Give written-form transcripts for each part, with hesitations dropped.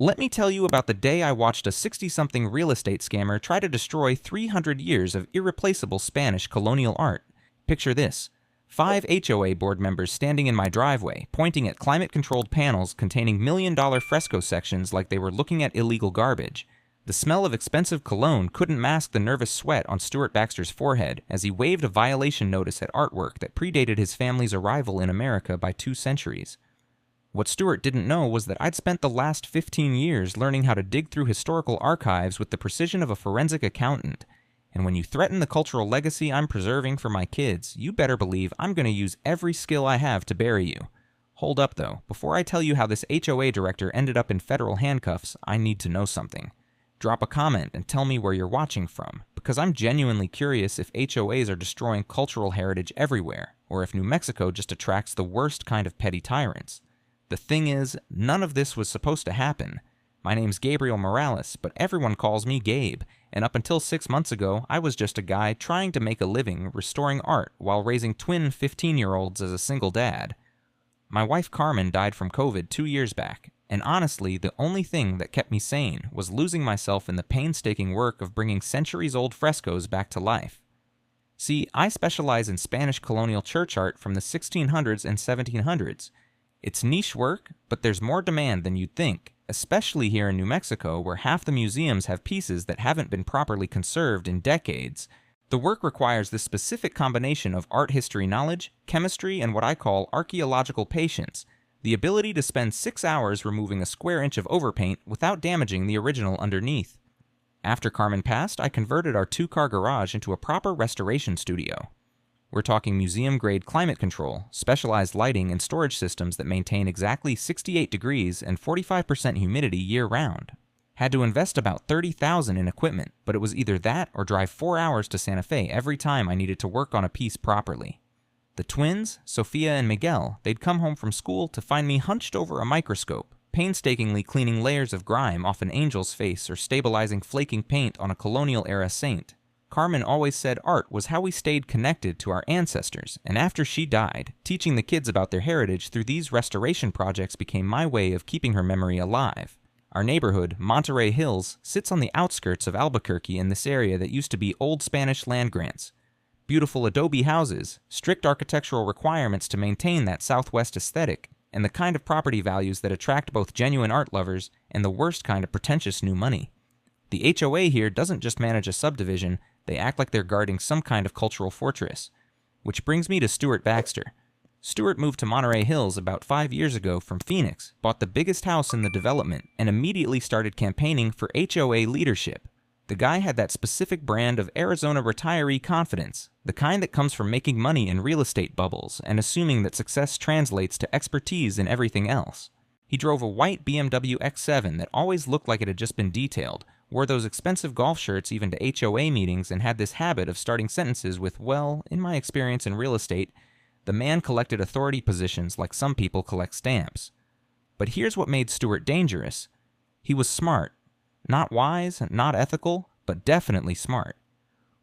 Let me tell you about the day I watched a 60-something real estate scammer try to destroy 300 years of irreplaceable Spanish colonial art. Picture this. 5 HOA board members standing in my driveway, pointing at climate-controlled panels containing million-dollar fresco sections like they were looking at illegal garbage. The smell of expensive cologne couldn't mask the nervous sweat on Stewart Baxter's forehead as he waved a violation notice at artwork that predated his family's arrival in America by 2 centuries. What Stewart didn't know was that I'd spent the last 15 years learning how to dig through historical archives with the precision of a forensic accountant. And when you threaten the cultural legacy I'm preserving for my kids, you better believe I'm going to use every skill I have to bury you. Hold up though, before I tell you how this HOA director ended up in federal handcuffs, I need to know something. Drop a comment and tell me where you're watching from, because I'm genuinely curious if HOAs are destroying cultural heritage everywhere, or if New Mexico just attracts the worst kind of petty tyrants. The thing is, none of this was supposed to happen. My name's Gabriel Morales, but everyone calls me Gabe, and up until 6 months ago, I was just a guy trying to make a living restoring art while raising twin 15-year-olds as a single dad. My wife Carmen died from COVID 2 years back, and honestly, the only thing that kept me sane was losing myself in the painstaking work of bringing centuries-old frescoes back to life. See, I specialize in Spanish colonial church art from the 1600s and 1700s. It's niche work, but there's more demand than you'd think, especially here in New Mexico where half the museums have pieces that haven't been properly conserved in decades. The work requires this specific combination of art history knowledge, chemistry, and what I call archaeological patience, the ability to spend 6 hours removing a square inch of overpaint without damaging the original underneath. After Carmen passed, I converted our 2-car garage into a proper restoration studio. We're talking museum-grade climate control, specialized lighting, and storage systems that maintain exactly 68 degrees and 45% humidity year-round. Had to invest about $30,000 in equipment, but it was either that or drive 4 hours to Santa Fe every time I needed to work on a piece properly. The twins, Sophia and Miguel, they'd come home from school to find me hunched over a microscope, painstakingly cleaning layers of grime off an angel's face or stabilizing flaking paint on a colonial-era saint. Carmen always said art was how we stayed connected to our ancestors, and after she died, teaching the kids about their heritage through these restoration projects became my way of keeping her memory alive. Our neighborhood, Monterey Hills, sits on the outskirts of Albuquerque in this area that used to be old Spanish land grants. Beautiful adobe houses, strict architectural requirements to maintain that Southwest aesthetic, and the kind of property values that attract both genuine art lovers and the worst kind of pretentious new money. The HOA here doesn't just manage a subdivision, they act like they're guarding some kind of cultural fortress. Which brings me to Stewart Baxter. Stewart moved to Monterey Hills about 5 years ago from Phoenix, bought the biggest house in the development, and immediately started campaigning for HOA leadership. The guy had that specific brand of Arizona retiree confidence, the kind that comes from making money in real estate bubbles and assuming that success translates to expertise in everything else. He drove a white BMW X7 that always looked like it had just been detailed, wore those expensive golf shirts even to HOA meetings, and had this habit of starting sentences with, well, in my experience in real estate, the man collected authority positions like some people collect stamps. But here's what made Stewart dangerous. He was smart. Not wise, not ethical, but definitely smart.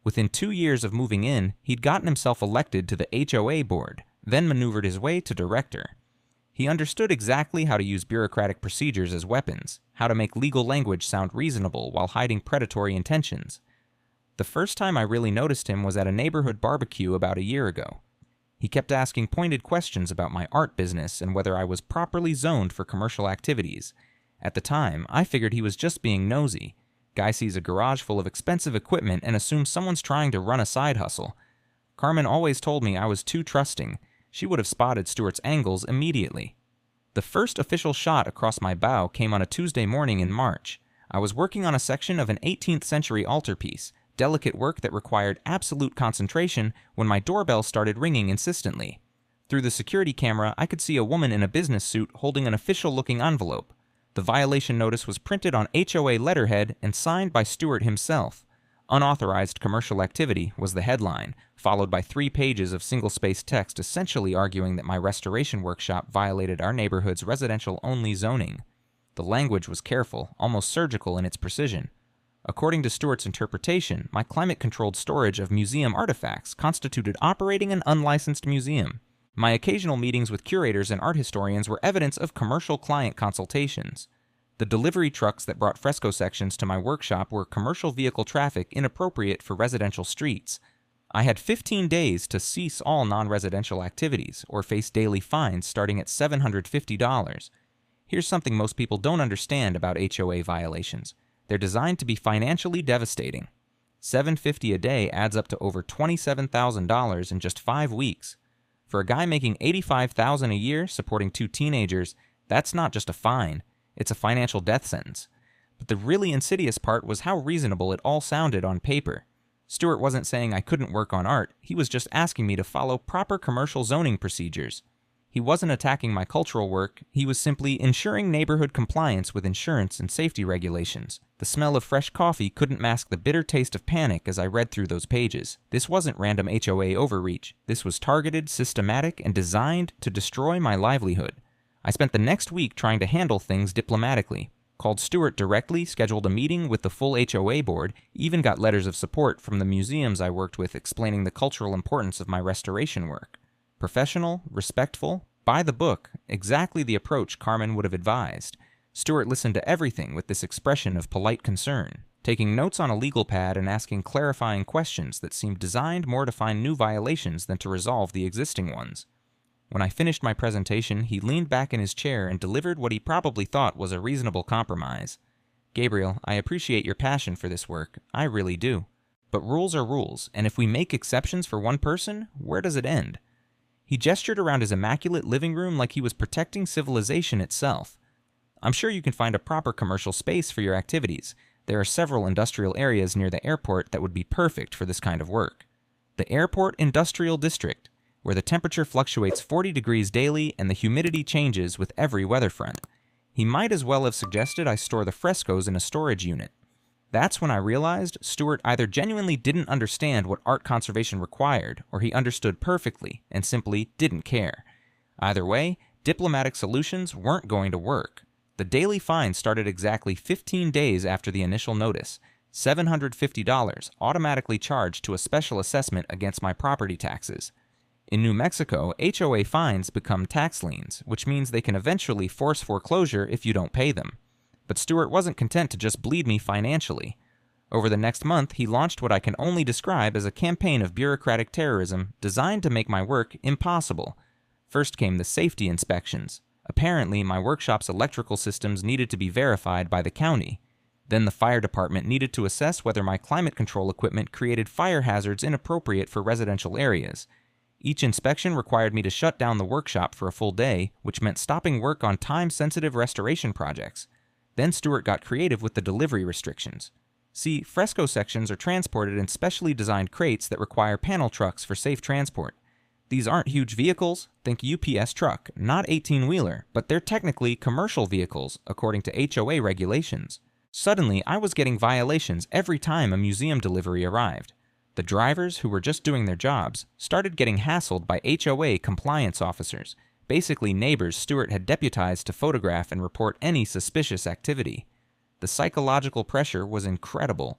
Within 2 years of moving in, he'd gotten himself elected to the HOA board, then maneuvered his way to director. He understood exactly how to use bureaucratic procedures as weapons, how to make legal language sound reasonable while hiding predatory intentions. The first time I really noticed him was at a neighborhood barbecue about a year ago. He kept asking pointed questions about my art business and whether I was properly zoned for commercial activities. At the time, I figured he was just being nosy. Guy sees a garage full of expensive equipment and assumes someone's trying to run a side hustle. Carmen always told me I was too trusting. She would have spotted Stewart's angles immediately. The first official shot across my bow came on a Tuesday morning in March. I was working on a section of an 18th century altarpiece, delicate work that required absolute concentration, when my doorbell started ringing insistently. Through the security camera, I could see a woman in a business suit holding an official-looking envelope. The violation notice was printed on HOA letterhead and signed by Stewart himself. Unauthorized commercial activity was the headline, followed by 3 pages of single-spaced text essentially arguing that my restoration workshop violated our neighborhood's residential-only zoning. The language was careful, almost surgical in its precision. According to Stewart's interpretation, my climate-controlled storage of museum artifacts constituted operating an unlicensed museum. My occasional meetings with curators and art historians were evidence of commercial client consultations. The delivery trucks that brought fresco sections to my workshop were commercial vehicle traffic inappropriate for residential streets. I had 15 days to cease all non-residential activities or face daily fines starting at $750. Here's something most people don't understand about HOA violations. They're designed to be financially devastating. $750 a day adds up to over $27,000 in just 5 weeks. For a guy making $85,000 a year supporting 2 teenagers, that's not just a fine, it's a financial death sentence. But the really insidious part was how reasonable it all sounded on paper. Stewart wasn't saying I couldn't work on art, he was just asking me to follow proper commercial zoning procedures. He wasn't attacking my cultural work, he was simply ensuring neighborhood compliance with insurance and safety regulations. The smell of fresh coffee couldn't mask the bitter taste of panic as I read through those pages. This wasn't random HOA overreach. This was targeted, systematic, and designed to destroy my livelihood. I spent the next week trying to handle things diplomatically. Called Stewart directly, scheduled a meeting with the full HOA board, even got letters of support from the museums I worked with explaining the cultural importance of my restoration work. Professional, respectful, by the book, exactly the approach Carmen would have advised. Stewart listened to everything with this expression of polite concern, taking notes on a legal pad and asking clarifying questions that seemed designed more to find new violations than to resolve the existing ones. When I finished my presentation, he leaned back in his chair and delivered what he probably thought was a reasonable compromise. "Gabriel, I appreciate your passion for this work. I really do. But rules are rules, and if we make exceptions for one person, where does it end?" He gestured around his immaculate living room like he was protecting civilization itself. "I'm sure you can find a proper commercial space for your activities. There are several industrial areas near the airport that would be perfect for this kind of work. The Airport Industrial District, where the temperature fluctuates 40 degrees daily and the humidity changes with every weather front. He might as well have suggested I store the frescoes in a storage unit. That's when I realized Stewart either genuinely didn't understand what art conservation required, or he understood perfectly and simply didn't care. Either way, diplomatic solutions weren't going to work. The daily fine started exactly 15 days after the initial notice, $750 automatically charged to a special assessment against my property taxes. In New Mexico, HOA fines become tax liens, which means they can eventually force foreclosure if you don't pay them. But Stewart wasn't content to just bleed me financially. Over the next month, he launched what I can only describe as a campaign of bureaucratic terrorism designed to make my work impossible. First came the safety inspections. Apparently, my workshop's electrical systems needed to be verified by the county. Then the fire department needed to assess whether my climate control equipment created fire hazards inappropriate for residential areas. Each inspection required me to shut down the workshop for a full day, which meant stopping work on time-sensitive restoration projects. Then Stewart got creative with the delivery restrictions. See, fresco sections are transported in specially designed crates that require panel trucks for safe transport. These aren't huge vehicles, think UPS truck, not 18-wheeler, but they're technically commercial vehicles, according to HOA regulations. Suddenly, I was getting violations every time a museum delivery arrived. The drivers, who were just doing their jobs, started getting hassled by HOA compliance officers, basically neighbors Stewart had deputized to photograph and report any suspicious activity. The psychological pressure was incredible.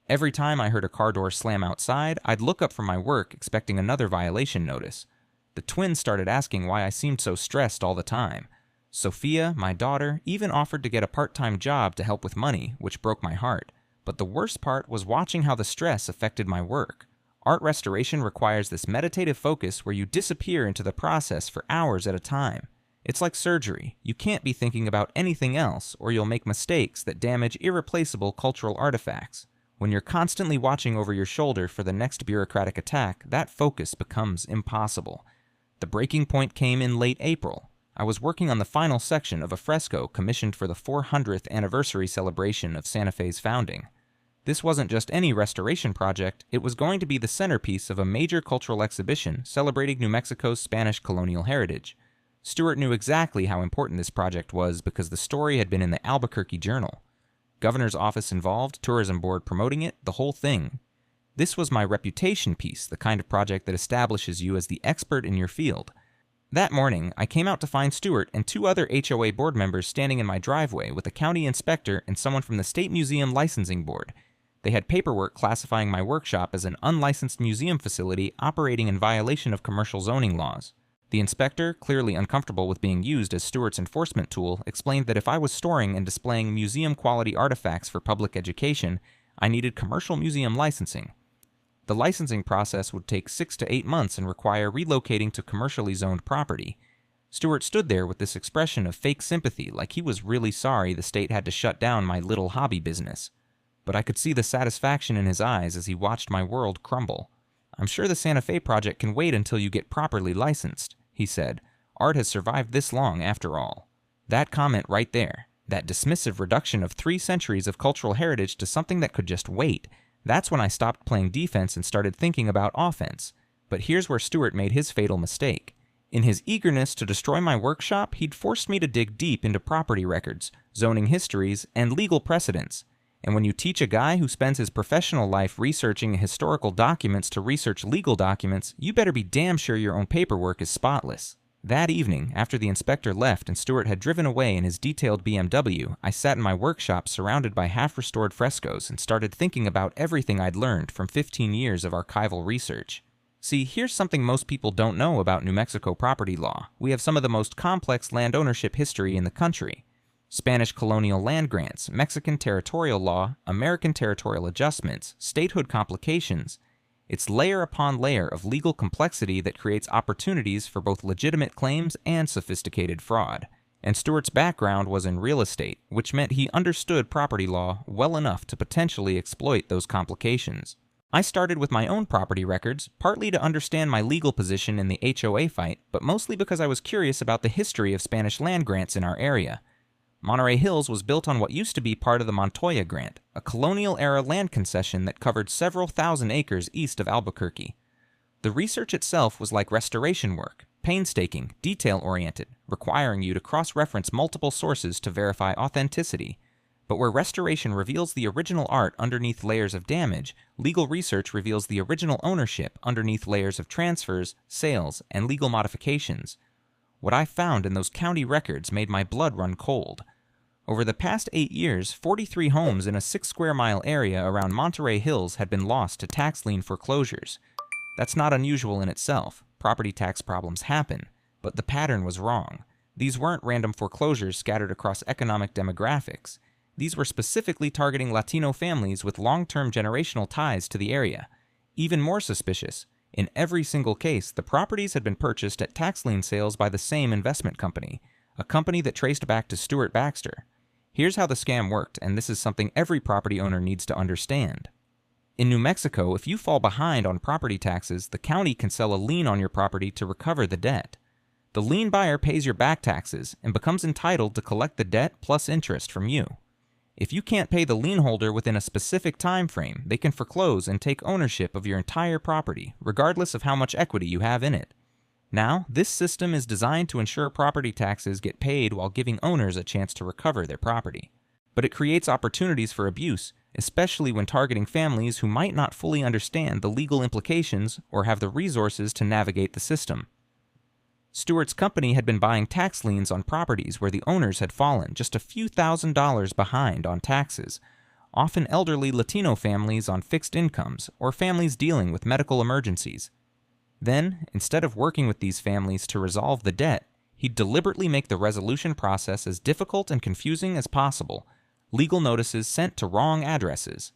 Every time I heard a car door slam outside, I'd look up from my work expecting another violation notice. The twins started asking why I seemed so stressed all the time. Sophia, my daughter, even offered to get a part-time job to help with money, which broke my heart. But the worst part was watching how the stress affected my work. Art restoration requires this meditative focus where you disappear into the process for hours at a time. It's like surgery. You can't be thinking about anything else, or you'll make mistakes that damage irreplaceable cultural artifacts. When you're constantly watching over your shoulder for the next bureaucratic attack, that focus becomes impossible. The breaking point came in late April. I was working on the final section of a fresco commissioned for the 400th anniversary celebration of Santa Fe's founding. This wasn't just any restoration project, it was going to be the centerpiece of a major cultural exhibition celebrating New Mexico's Spanish colonial heritage. Stewart knew exactly how important this project was because the story had been in the Albuquerque Journal. Governor's office involved, tourism board promoting it, the whole thing. This was my reputation piece, the kind of project that establishes you as the expert in your field. That morning, I came out to find Stewart and 2 other HOA board members standing in my driveway with a county inspector and someone from the State Museum Licensing Board. They had paperwork classifying my workshop as an unlicensed museum facility operating in violation of commercial zoning laws. The inspector, clearly uncomfortable with being used as Stewart's enforcement tool, explained that if I was storing and displaying museum-quality artifacts for public education, I needed commercial museum licensing. The licensing process would take 6 to 8 months and require relocating to commercially zoned property. Stewart stood there with this expression of fake sympathy, like he was really sorry the state had to shut down my little hobby business. But I could see the satisfaction in his eyes as he watched my world crumble. "I'm sure the Santa Fe project can wait until you get properly licensed," he said. "Art has survived this long, after all." That comment right there, that dismissive reduction of 3 centuries of cultural heritage to something that could just wait, that's when I stopped playing defense and started thinking about offense. But here's where Stewart made his fatal mistake. In his eagerness to destroy my workshop, he'd forced me to dig deep into property records, zoning histories, and legal precedents. And when you teach a guy who spends his professional life researching historical documents to research legal documents, you better be damn sure your own paperwork is spotless. That evening, after the inspector left and Stewart had driven away in his detailed BMW, I sat in my workshop surrounded by half-restored frescoes and started thinking about everything I'd learned from 15 years of archival research. See, here's something most people don't know about New Mexico property law. We have some of the most complex land ownership history in the country. Spanish colonial land grants, Mexican territorial law, American territorial adjustments, statehood complications. It's layer upon layer of legal complexity that creates opportunities for both legitimate claims and sophisticated fraud. And Stewart's background was in real estate, which meant he understood property law well enough to potentially exploit those complications. I started with my own property records, partly to understand my legal position in the HOA fight, but mostly because I was curious about the history of Spanish land grants in our area. Monterey Hills was built on what used to be part of the Montoya Grant, a colonial-era land concession that covered several thousand acres east of Albuquerque. The research itself was like restoration work, painstaking, detail-oriented, requiring you to cross-reference multiple sources to verify authenticity. But where restoration reveals the original art underneath layers of damage, legal research reveals the original ownership underneath layers of transfers, sales, and legal modifications. What I found in those county records made my blood run cold. Over the past 8 years, 43 homes in a 6-square-mile area around Monterey Hills had been lost to tax lien foreclosures. That's not unusual in itself. Property tax problems happen, but the pattern was wrong. These weren't random foreclosures scattered across economic demographics. These were specifically targeting Latino families with long-term generational ties to the area. Even more suspicious, in every single case, the properties had been purchased at tax lien sales by the same investment company, a company that traced back to Stewart Baxter. Here's how the scam worked, and this is something every property owner needs to understand. In New Mexico, if you fall behind on property taxes, the county can sell a lien on your property to recover the debt. The lien buyer pays your back taxes and becomes entitled to collect the debt plus interest from you. If you can't pay the lien holder within a specific time frame, they can foreclose and take ownership of your entire property, regardless of how much equity you have in it. Now, this system is designed to ensure property taxes get paid while giving owners a chance to recover their property. But it creates opportunities for abuse, especially when targeting families who might not fully understand the legal implications or have the resources to navigate the system. Stewart's company had been buying tax liens on properties where the owners had fallen just a few $1,000s behind on taxes, often elderly Latino families on fixed incomes or families dealing with medical emergencies. Then, instead of working with these families to resolve the debt, he'd deliberately make the resolution process as difficult and confusing as possible, legal notices sent to wrong addresses,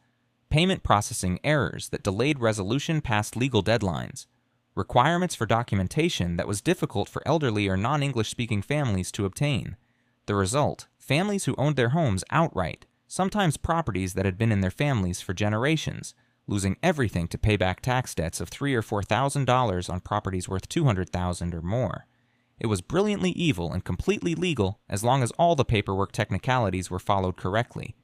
payment processing errors that delayed resolution past legal deadlines, requirements for documentation that was difficult for elderly or non-English speaking families to obtain. The result, families who owned their homes outright, sometimes properties that had been in their families for generations, losing everything to pay back tax debts of $3,000 or $4,000 on properties worth $200,000 or more. It was brilliantly evil and completely legal as long as all the paperwork technicalities were followed correctly.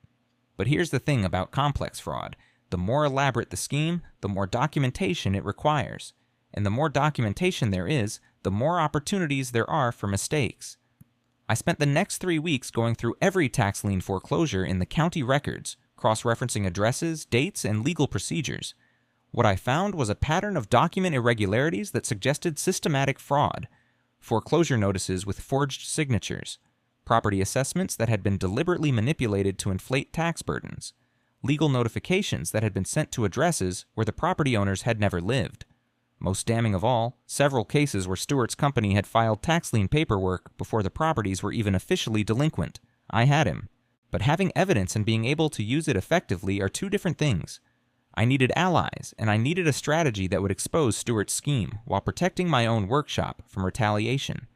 But here's the thing about complex fraud. The more elaborate the scheme, the more documentation it requires. And the more documentation there is, the more opportunities there are for mistakes. I spent the next 3 weeks going through every tax lien foreclosure in the county records, cross-referencing addresses, dates, and legal procedures. What I found was a pattern of document irregularities that suggested systematic fraud. Foreclosure notices with forged signatures, property assessments that had been deliberately manipulated to inflate tax burdens, legal notifications that had been sent to addresses where the property owners had never lived, Most damning of all, several cases where Stewart's company had filed tax lien paperwork before the properties were even officially delinquent. I had him. But having evidence and being able to use it effectively are two different things. I needed allies, and I needed a strategy that would expose Stewart's scheme while protecting my own workshop from retaliation.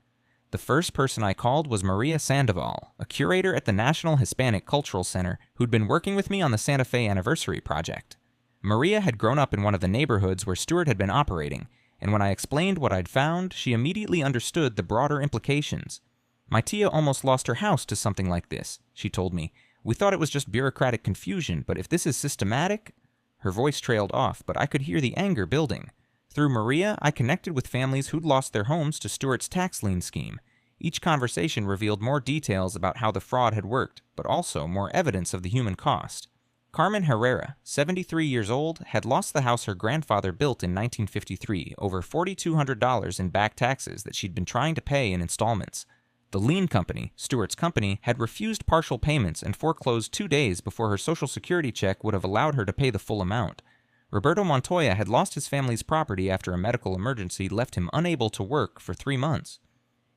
The first person I called was Maria Sandoval, a curator at the National Hispanic Cultural Center who'd been working with me on the Santa Fe Anniversary project. Maria had grown up in one of the neighborhoods where Stewart had been operating, and when I explained what I'd found, she immediately understood the broader implications. "My tia almost lost her house to something like this," she told me. "We thought it was just bureaucratic confusion, but if this is systematic..." Her voice trailed off, but I could hear the anger building. Through Maria, I connected with families who'd lost their homes to Stewart's tax lien scheme. Each conversation revealed more details about how the fraud had worked, but also more evidence of the human cost. Carmen Herrera, 73 years old, had lost the house her grandfather built in 1953, over $4,200 in back taxes that she'd been trying to pay in installments. The lien company, Stewart's company, had refused partial payments and foreclosed 2 days before her Social Security check would have allowed her to pay the full amount. Roberto Montoya had lost his family's property after a medical emergency left him unable to work for 3 months.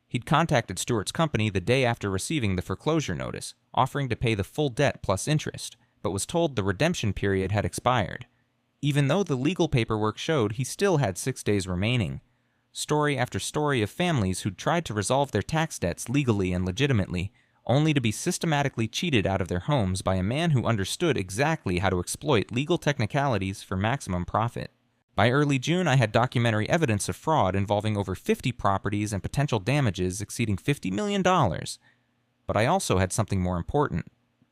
He'd contacted Stewart's company the day after receiving the foreclosure notice, offering to pay the full debt plus interest, but was told the redemption period had expired. Even though the legal paperwork showed he still had 6 days remaining. Story after story of families who'd tried to resolve their tax debts legally and legitimately, only to be systematically cheated out of their homes by a man who understood exactly how to exploit legal technicalities for maximum profit. By early June, I had documentary evidence of fraud involving over 50 properties and potential damages exceeding $50 million. But I also had something more important.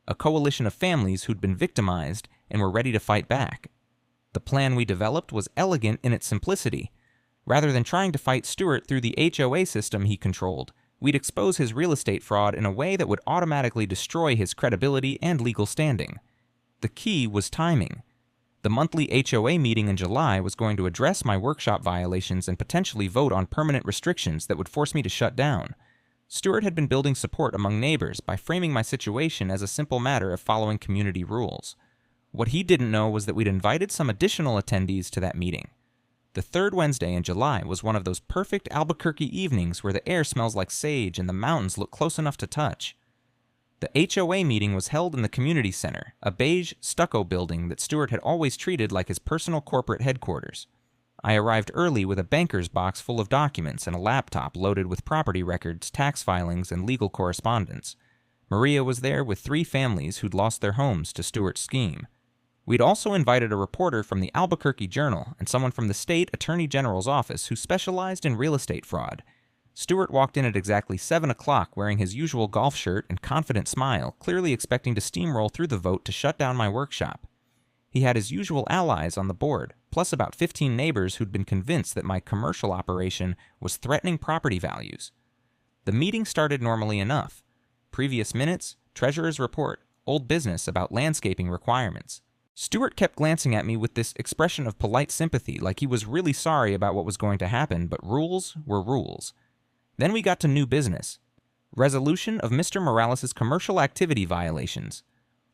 A coalition of families who'd been victimized and were ready to fight back. The plan we developed was elegant in its simplicity. Rather than trying to fight Stewart through the HOA system he controlled, we'd expose his real estate fraud in a way that would automatically destroy his credibility and legal standing. The key was timing. The monthly HOA meeting in July was going to address my workshop violations and potentially vote on permanent restrictions that would force me to shut down. Stewart had been building support among neighbors by framing my situation as a simple matter of following community rules. What he didn't know was that we'd invited some additional attendees to that meeting. The third Wednesday in July was one of those perfect Albuquerque evenings where the air smells like sage and the mountains look close enough to touch. The HOA meeting was held in the community center, a beige stucco building that Stewart had always treated like his personal corporate headquarters. I arrived early with a banker's box full of documents and a laptop loaded with property records, tax filings, and legal correspondence. Maria was there with 3 families who'd lost their homes to Stewart's scheme. We'd also invited a reporter from the Albuquerque Journal and someone from the state attorney general's office who specialized in real estate fraud. Stewart walked in at exactly 7 o'clock wearing his usual golf shirt and confident smile, clearly expecting to steamroll through the vote to shut down my workshop. He had his usual allies on the board, plus about 15 neighbors who'd been convinced that my commercial operation was threatening property values. The meeting started normally enough. Previous minutes, treasurer's report, old business about landscaping requirements. Stewart kept glancing at me with this expression of polite sympathy, like he was really sorry about what was going to happen, but rules were rules. Then we got to new business. Resolution of Mr. Morales' commercial activity violations.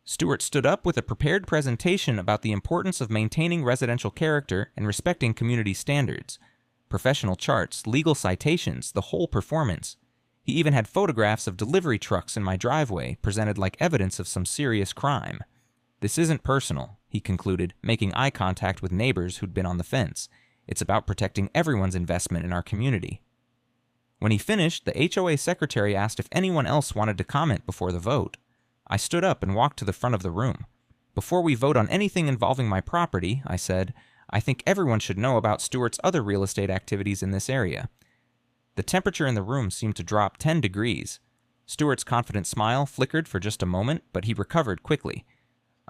Stewart stood up with a prepared presentation about the importance of maintaining residential character and respecting community standards. Professional charts, legal citations, the whole performance. He even had photographs of delivery trucks in my driveway, presented like evidence of some serious crime. "This isn't personal," he concluded, making eye contact with neighbors who'd been on the fence. "It's about protecting everyone's investment in our community." When he finished, the HOA secretary asked if anyone else wanted to comment before the vote. I stood up and walked to the front of the room. "Before we vote on anything involving my property," I said, "I think everyone should know about Stewart's other real estate activities in this area." The temperature in the room seemed to drop 10 degrees. Stewart's confident smile flickered for just a moment, but he recovered quickly.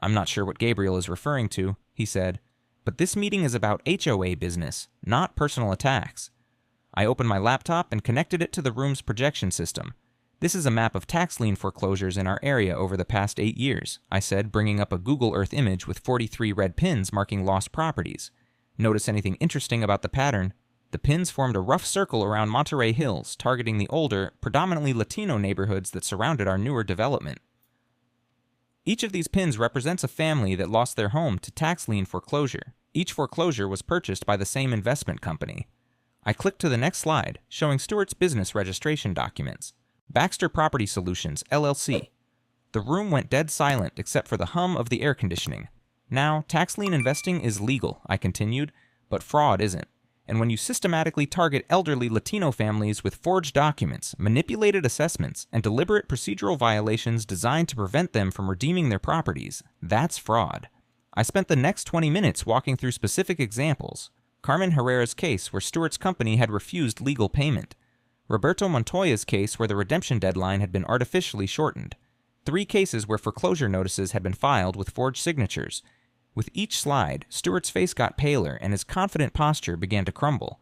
"I'm not sure what Gabriel is referring to," he said, "but this meeting is about HOA business, not personal attacks." I opened my laptop and connected it to the room's projection system. "This is a map of tax lien foreclosures in our area over the past 8 years, I said, bringing up a Google Earth image with 43 red pins marking lost properties. "Notice anything interesting about the pattern?" The pins formed a rough circle around Monterey Hills, targeting the older, predominantly Latino neighborhoods that surrounded our newer development. Each of these pins represents a family that lost their home to tax lien foreclosure. Each foreclosure was purchased by the same investment company. I clicked to the next slide, showing Stewart's business registration documents. Baxter Property Solutions, LLC. The room went dead silent except for the hum of the air conditioning. Now, tax lien investing is legal, I continued, but fraud isn't. And when you systematically target elderly Latino families with forged documents, manipulated assessments, and deliberate procedural violations designed to prevent them from redeeming their properties, that's fraud. I spent the next 20 minutes walking through specific examples. Carmen Herrera's case where Stewart's company had refused legal payment. Roberto Montoya's case where the redemption deadline had been artificially shortened. 3 cases where foreclosure notices had been filed with forged signatures. With each slide, Stewart's face got paler and his confident posture began to crumble.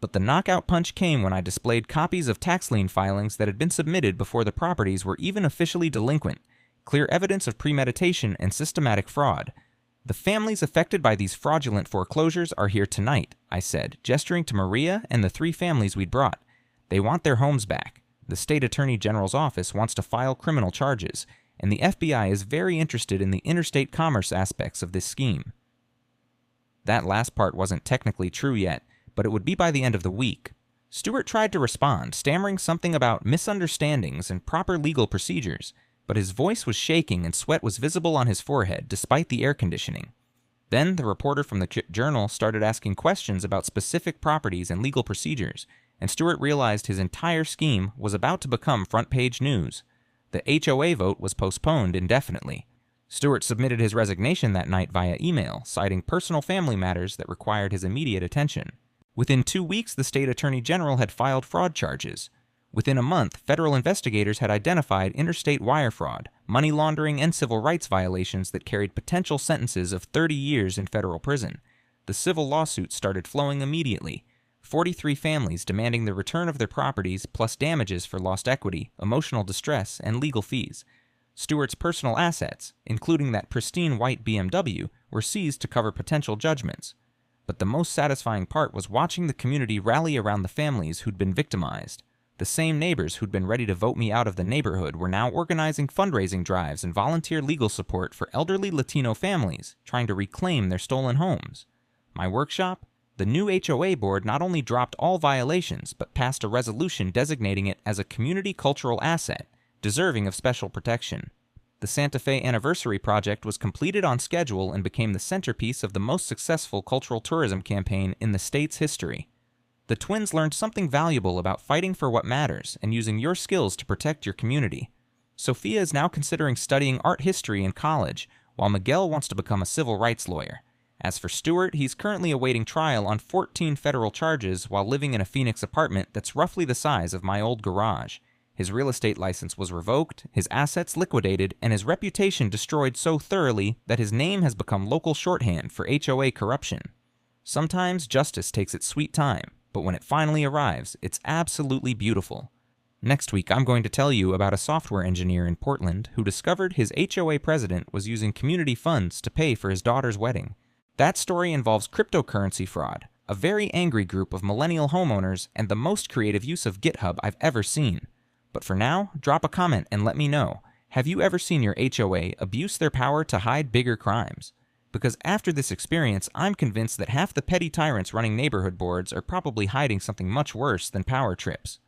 But the knockout punch came when I displayed copies of tax lien filings that had been submitted before the properties were even officially delinquent, clear evidence of premeditation and systematic fraud. The families affected by these fraudulent foreclosures are here tonight, I said, gesturing to Maria and the 3 families we'd brought. They want their homes back. The state attorney general's office wants to file criminal charges, and the FBI is very interested in the interstate commerce aspects of this scheme. That last part wasn't technically true yet, but it would be by the end of the week. Stewart tried to respond, stammering something about misunderstandings and proper legal procedures, but his voice was shaking and sweat was visible on his forehead despite the air conditioning. Then the reporter from the Journal started asking questions about specific properties and legal procedures, and Stewart realized his entire scheme was about to become front-page news. The HOA vote was postponed indefinitely. Stewart submitted his resignation that night via email, citing personal family matters that required his immediate attention. Within 2 weeks, the state attorney general had filed fraud charges. Within a month, federal investigators had identified interstate wire fraud, money laundering, and civil rights violations that carried potential sentences of 30 years in federal prison. The civil lawsuits started flowing immediately. 43 families demanding the return of their properties plus damages for lost equity, emotional distress, and legal fees. Stewart's personal assets, including that pristine white BMW, were seized to cover potential judgments. But the most satisfying part was watching the community rally around the families who'd been victimized. The same neighbors who'd been ready to vote me out of the neighborhood were now organizing fundraising drives and volunteer legal support for elderly Latino families trying to reclaim their stolen homes. My workshop? The new HOA board not only dropped all violations, but passed a resolution designating it as a community cultural asset, deserving of special protection. The Santa Fe Anniversary Project was completed on schedule and became the centerpiece of the most successful cultural tourism campaign in the state's history. The twins learned something valuable about fighting for what matters and using your skills to protect your community. Sophia is now considering studying art history in college, while Miguel wants to become a civil rights lawyer. As for Stewart, he's currently awaiting trial on 14 federal charges while living in a Phoenix apartment that's roughly the size of my old garage. His real estate license was revoked, his assets liquidated, and his reputation destroyed so thoroughly that his name has become local shorthand for HOA corruption. Sometimes justice takes its sweet time, but when it finally arrives, it's absolutely beautiful. Next week, I'm going to tell you about a software engineer in Portland who discovered his HOA president was using community funds to pay for his daughter's wedding. That story involves cryptocurrency fraud, a very angry group of millennial homeowners, and the most creative use of GitHub I've ever seen. But for now, drop a comment and let me know. Have you ever seen your HOA abuse their power to hide bigger crimes? Because after this experience, I'm convinced that half the petty tyrants running neighborhood boards are probably hiding something much worse than power trips.